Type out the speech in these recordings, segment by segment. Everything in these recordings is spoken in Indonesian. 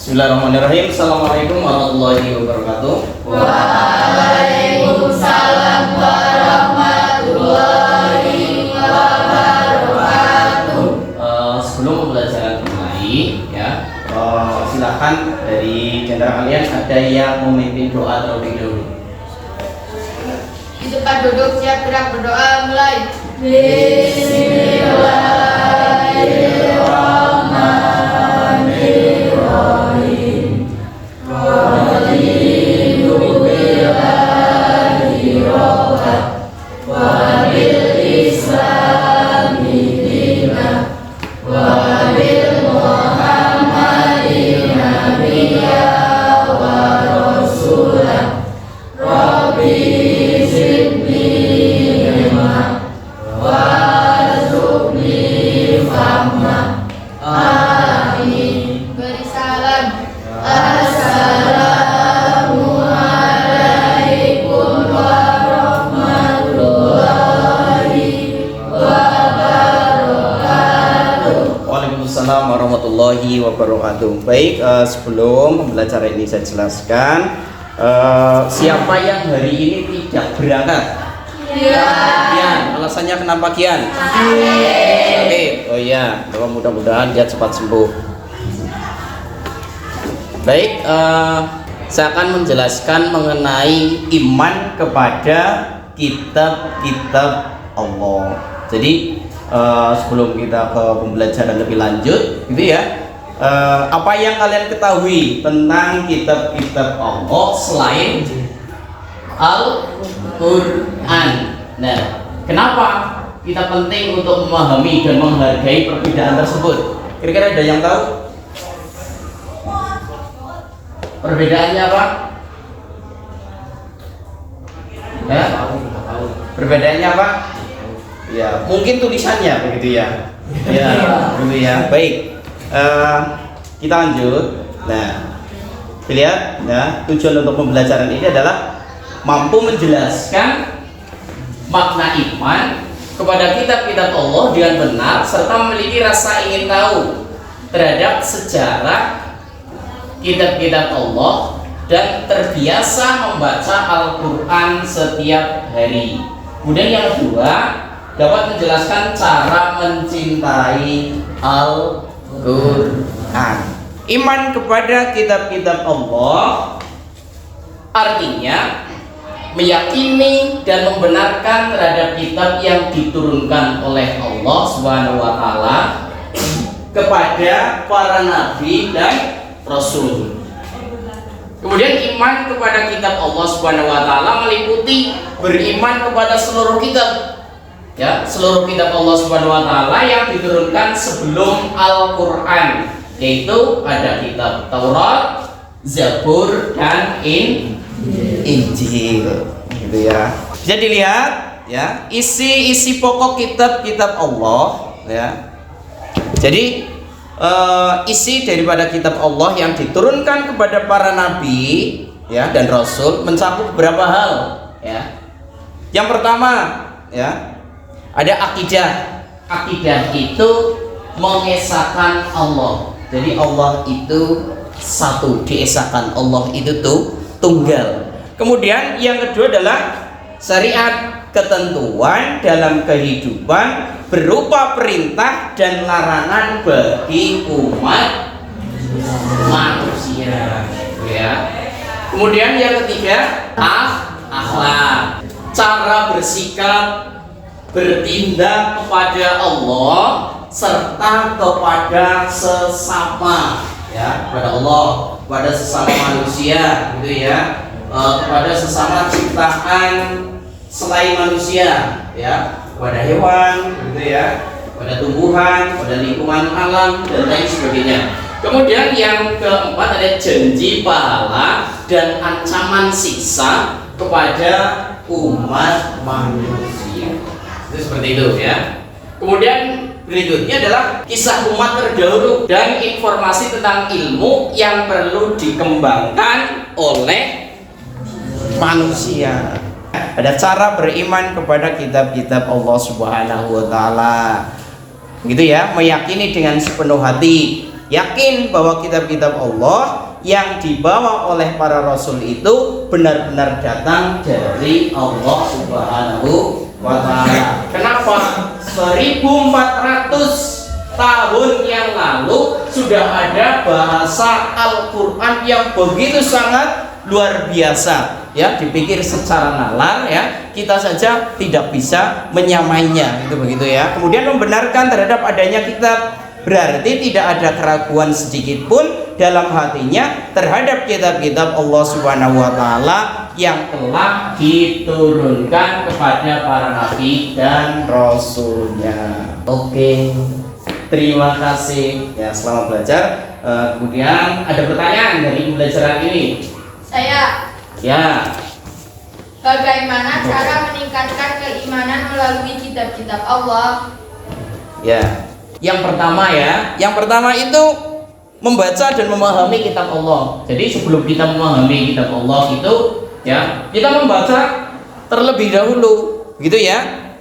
Bismillahirrahmanirrahim. Assalamualaikum warahmatullahi wabarakatuh. Waalaikumsalam warahmatullahi wabarakatuh. Sebelum pembelajaran dimulai, ya, silakan dari antara kalian ada yang memimpin doa terlebih dahulu. Di tempat duduk siap gerak berdoa mulai. Bismillahirrahmanirrahim. Raditu billahi robban wa bil islami dinan wa bil muhammadin nabiyya wa rasulan. Rabbi zidni ilma warzuqni fahma. Amin. Beri salam. Assalamualaikum warahmatullahi wabarakatuh. Waalaikumsalam warahmatullahi wabarakatuh. Baik, sebelum pembelajaran ini saya jelaskan, siapa yang hari ini tidak berangkat? Kian. Alasannya kenapa Kian? Sakit. Oh iya, mudah-mudahan dia cepat sembuh. Baik, saya akan menjelaskan mengenai iman kepada kitab-kitab Allah. Jadi sebelum kita ke pembelajaran lebih lanjut, gitu ya, apa yang kalian ketahui tentang kitab-kitab Allah selain Al-Quran? Nah, kenapa kita penting untuk memahami dan menghargai perbedaan tersebut? Kira-kira ada yang tahu? Perbedaannya apa? Ya? Perbedaannya apa? Ya, mungkin tulisannya begitu ya. Ya, begitu ya. Baik. Kita lanjut. Nah, lihat ya, tujuan untuk pembelajaran ini adalah mampu menjelaskan makna iman kepada kitab-kitab Allah dengan benar serta memiliki rasa ingin tahu terhadap sejarah kitab-kitab Allah dan terbiasa membaca Al-Quran setiap hari. Kemudian yang kedua, dapat menjelaskan cara mencintai Al-Quran. Iman kepada kitab-kitab Allah artinya meyakini dan membenarkan terhadap kitab yang diturunkan oleh Allah Subhanahu wa taala kepada para nabi dan rasul. Kemudian iman kepada kitab Allah Subhanahu wa taala meliputi beriman kepada seluruh kitab. Ya, seluruh kitab Allah Subhanahu wa taala yang diturunkan sebelum Al-Qur'an, yaitu ada kitab Taurat, Zabur dan Injil, gitu ya. Bisa dilihat ya, isi pokok kitab-kitab Allah ya. Jadi isi daripada kitab Allah yang diturunkan kepada para nabi ya dan rasul mencakup beberapa hal ya. Yang pertama ya, ada akidah. Akidah itu mengesahkan Allah. Jadi Allah itu satu, diesahkan. Allah itu tunggal. Kemudian yang kedua adalah syariat, ketentuan dalam kehidupan berupa perintah dan larangan bagi umat manusia. Ya. Kemudian yang ketiga, akhlak, cara bersikap, bertindak kepada Allah serta kepada sesama, ya, kepada Allah, kepada sesama manusia, gitu ya, kepada sesama ciptaan selain manusia, ya, kepada hewan, gitu ya, pada tumbuhan, pada lingkungan alam dan lain sebagainya. Kemudian yang keempat ada janji pahala dan ancaman siksa kepada umat manusia. Itu seperti itu ya. Kemudian berikutnya adalah kisah umat terdahulu dan informasi tentang ilmu yang perlu dikembangkan oleh manusia. Ada cara beriman kepada kitab-kitab Allah Subhanahu wa taala. Gitu ya, meyakini dengan sepenuh hati yakin bahwa kitab-kitab Allah yang dibawa oleh para rasul itu benar-benar datang dari Allah Subhanahu wa Ta'ala. Kenapa? 1400 tahun yang lalu sudah ada bahasa Al-Quran yang begitu sangat luar biasa, ya, dipikir secara nalar, ya, kita saja tidak bisa menyamainya, itu begitu ya. Kemudian membenarkan terhadap adanya kitab, berarti tidak ada keraguan sedikit pun dalam hatinya terhadap kitab-kitab Allah Subhanahu wa Ta'ala yang telah diturunkan kepada para nabi dan rasulnya. Oke, terima kasih ya, selamat belajar. Kemudian ada pertanyaan dari pembelajaran ini? Saya. Ya. Bagaimana cara meningkatkan keimanan melalui kitab-kitab Allah? Ya. Yang pertama itu membaca dan memahami kitab Allah. Jadi sebelum kita memahami kitab Allah itu, ya, kita membaca terlebih dahulu, gitu ya.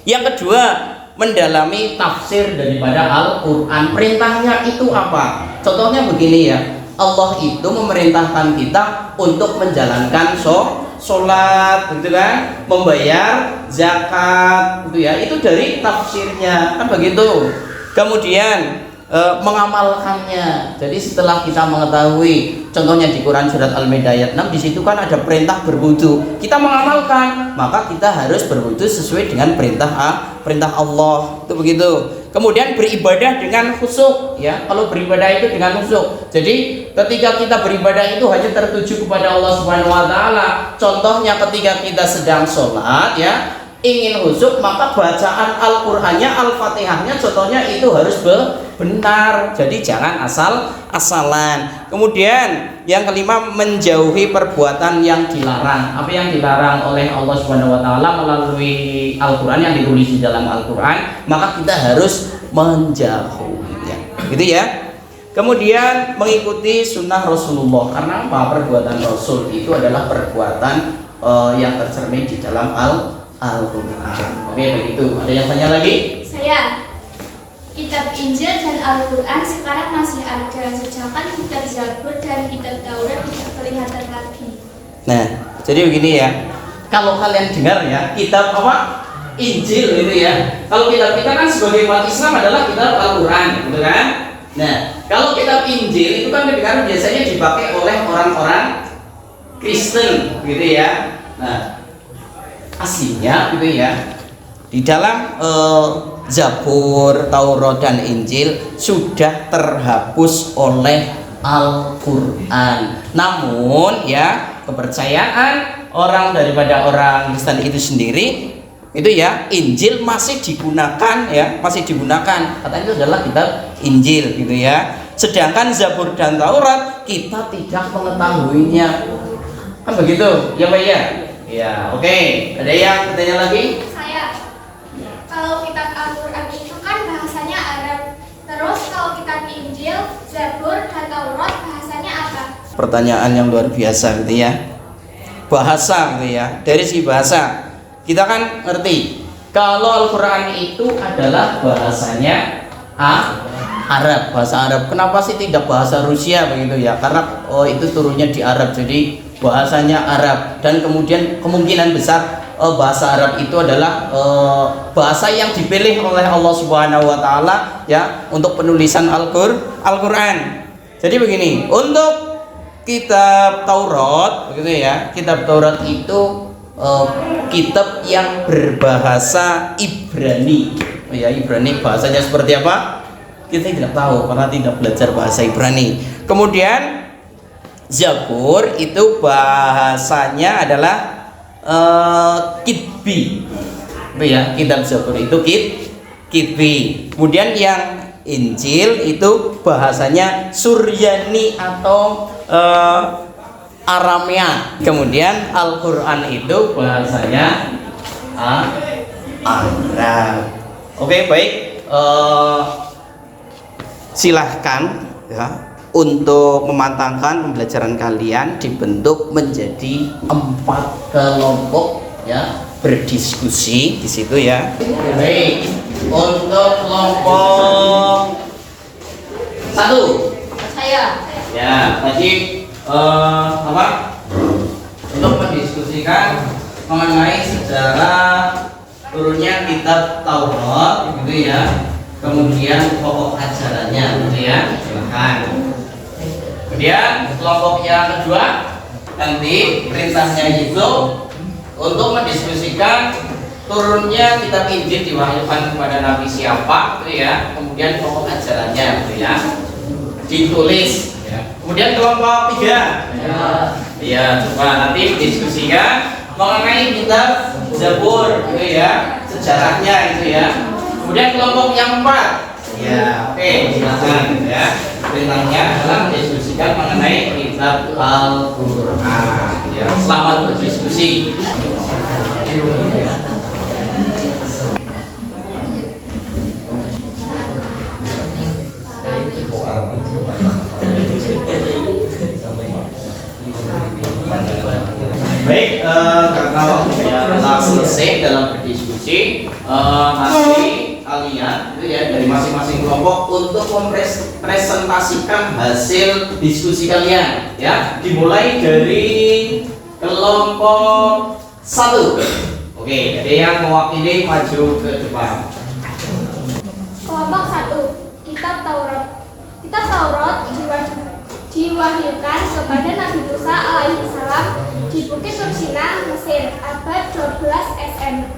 Yang kedua, mendalami tafsir daripada Al-Quran. Perintahnya itu apa? Contohnya begini ya, Allah itu memerintahkan kita untuk menjalankan sholat, gitu kan, membayar zakat, gitu ya. Itu dari tafsirnya, kan begitu. Kemudian mengamalkannya. Jadi setelah kita mengetahui, contohnya di Quran surat Al-Maidah ayat 6, di situ kan ada perintah berwudu. Kita mengamalkan, maka kita harus berwudu sesuai dengan perintah Allah. Itu begitu. Kemudian beribadah dengan khusyuk, ya. Kalau beribadah itu dengan khusyuk. Jadi ketika kita beribadah itu hanya tertuju kepada Allah Subhanahu wa Ta'ala. Contohnya ketika kita sedang sholat, ya, ingin khusyuk, maka bacaan Al-Qur'annya, Al-Fatihahnya contohnya itu harus benar. Jadi jangan asal-asalan. Kemudian yang kelima, menjauhi perbuatan yang dilarang. Apa yang dilarang oleh Allah Subhanahu wa Ta'ala melalui Al-Qur'an, yang ditulis di dalam Al-Qur'an, maka kita harus menjauhinya. Gitu ya. Kemudian mengikuti sunnah Rasulullah. Karena apa? Perbuatan Rasul itu adalah perbuatan yang tercermin di dalam Al-Quran. Oke, begitu. Ada yang tanya lagi? Saya. Kitab Injil dan Al-Quran sekarang masih ada, sedangkan kitab Zabur dan kitab Taurat tidak kelihatan lagi. Nah, jadi begini ya. Kalau kalian dengar ya, kitab apa? Injil itu ya. Kalau kitab kita kan sebagai umat Islam adalah kitab Al-Quran, gitu kan? Nah, kalau kitab Injil itu kan biasanya dipakai oleh orang-orang Kristen, gitu ya. Nah, aslinya gitu ya, di dalam Zabur, Taurat dan Injil sudah terhapus oleh Al-Quran. Namun ya, kepercayaan orang daripada orang Kristen itu sendiri itu ya, Injil masih digunakan, ya, masih digunakan. Katanya itu adalah kitab Injil, gitu ya. Sedangkan Zabur dan Taurat kita tidak mengetahuinya. Kan begitu, ya Pak ya? Ya, oke. Ada yang bertanya lagi? Saya. Kalau kitab Al-Quran itu kan bahasanya Arab. Terus kalau kitab Injil, Zabur, dan Taurat bahasanya apa? Pertanyaan yang luar biasa gitu ya. Bahasa gitu ya. Dari si bahasa, kita kan ngerti kalau Al-Quran itu adalah bahasanya Arab, bahasa Arab. Kenapa sih tidak bahasa Rusia begitu ya? Karena itu turunnya di Arab, jadi bahasanya Arab. Dan kemudian kemungkinan besar bahasa Arab itu adalah bahasa yang dipilih oleh Allah Subhanahu wa Ta'ala, ya, untuk penulisan Al-Quran. Jadi begini, untuk kitab Taurat begitu ya, kitab Taurat itu kitab yang berbahasa Ibrani. Ya, Ibrani bahasanya seperti apa? Kita tidak tahu karena tidak belajar bahasa Ibrani. Kemudian Zabur itu bahasanya adalah Kitbi, ya, kitab Zabur itu Kitbi. Kemudian yang Injil itu bahasanya Suryani atau Aramea. Kemudian Al-Quran itu bahasanya Arab. Oke, baik. Silahkan ya, untuk memantangkan pembelajaran kalian dibentuk menjadi 4 kelompok, ya, berdiskusi di situ ya. Baik, untuk kelompok Satu. Saya. Ya, tadi apa? Untuk mendiskusikan mengenai sejarah turunnya kitab Taurat, gitu ya. Kemudian pokok ajarannya, gitu ya. Silakan. Kemudian kelompok yang kedua nanti perintahnya itu untuk mendiskusikan turunnya kitab Injil diwahyukan kepada Nabi siapa, gitu ya. Kemudian pokok ajarannya, gitu ya. Ditulis. Ya. Kemudian kelompok tiga. Ya, coba nanti diskusikan mengenai kitab Zabur, gitu ya, sejarahnya itu ya. Kemudian kelompok yang keempat. Ya, oke, silakan ya. Perintahnya adalah mendiskusikan mengenai kitab Al-Qur'an. Ya, selamat berdiskusi. Baik, karena waktunya telah selesai dalam berdiskusi, nanti kalian itu ya dari masing-masing kelompok untuk mempresentasikan hasil diskusi kalian, ya. Dimulai dari kelompok 1. Oke, jadi yang mewakili maju ke depan. Kelompok 1. Kitab Taurat. Kitab Taurat diwahyukan kepada Nabi Musa alaihissalam di Bukit Tursina, Mesir, abad 12 SM.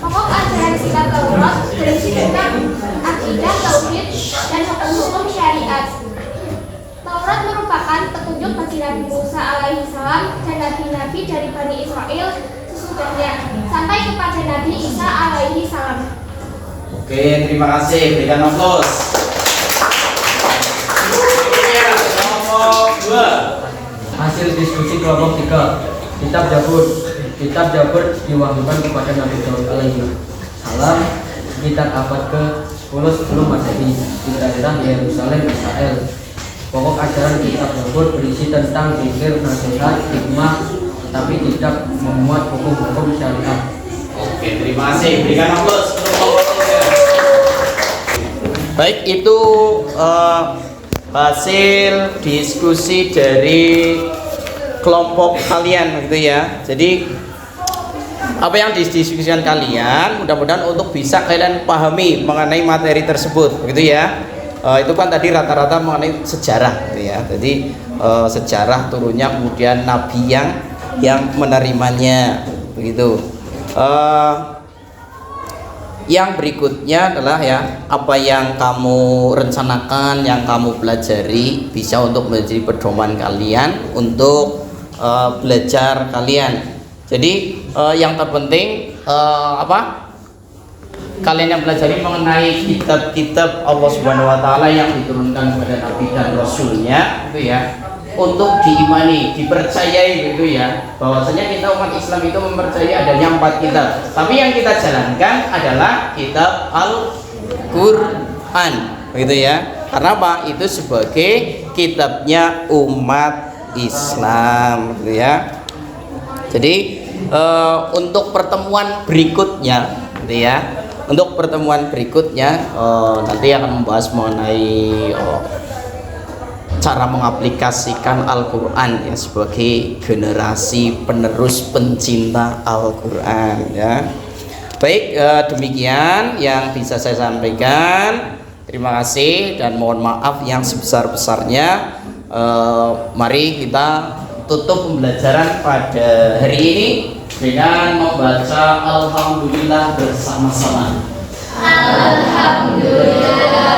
Pokok ajaran kitab Taurat berisi tentang akidah, tauhid, dan hukum-hukum syariat. Taurat merupakan petunjuk bagi Nabi Musa alaihissalam dan nabi-nabi dari Bani Israel sesudahnya sampai kepada Nabi Isa alaihissalam. Oke, terima kasih. Berikan aplaus. Kelompok 2. Hasil diskusi kelompok 3. Kitab Zabur. Kitab Zabur diwahyukan kepada Nabi Daud alaihissalam sekitar abad ke-10 sebelum Masehi di daerah Yerusalem, Israel. Pokok ajaran kitab Zabur berisi tentang zikir, nasihat, hikmah, tetapi tidak memuat hukum-hukum syariat. Oke, terima kasih. Berikan aplaus untuk kelompok 3. Baik, itu hasil diskusi dari kelompok kalian, gitu ya. Jadi apa yang didiskusikan kalian mudah-mudahan untuk bisa kalian pahami mengenai materi tersebut, gitu ya. Itu kan tadi rata-rata mengenai sejarah, gitu ya. Jadi sejarah turunnya kemudian nabi yang menerimanya, begitu. Yang berikutnya adalah ya apa yang kamu rencanakan, yang kamu pelajari bisa untuk menjadi pedoman kalian untuk belajar kalian. Jadi yang terpenting apa? Kalian yang pelajari mengenai kitab-kitab Allah Subhanahu wa taala yang diturunkan kepada nabi dan rasulnya, itu ya. Untuk diimani, dipercayai, gitu ya. Bahwasanya kita umat Islam itu mempercayai adanya 4 kitab. Tapi yang kita jalankan adalah kitab Al-Qur'an, begitu ya. Karena apa? Itu sebagai kitabnya umat Islam, gitu ya. Jadi untuk pertemuan berikutnya, gitu ya. Untuk pertemuan berikutnya nanti akan membahas mengenai cara mengaplikasikan Al-Quran ya sebagai generasi penerus pencinta Al-Quran, ya. Baik, demikian yang bisa saya sampaikan. Terima kasih dan mohon maaf yang sebesar-besarnya. Mari kita tutup pembelajaran pada hari ini dengan membaca Alhamdulillah bersama-sama. Alhamdulillah.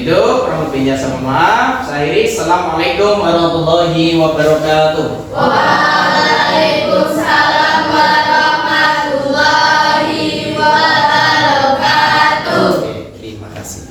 Itu kurang lebihnya sama maaf. Saya akhiri. Assalamualaikum warahmatullahi wabarakatuh. Waalaikumsalam warahmatullahi wabarakatuh. Terima kasih.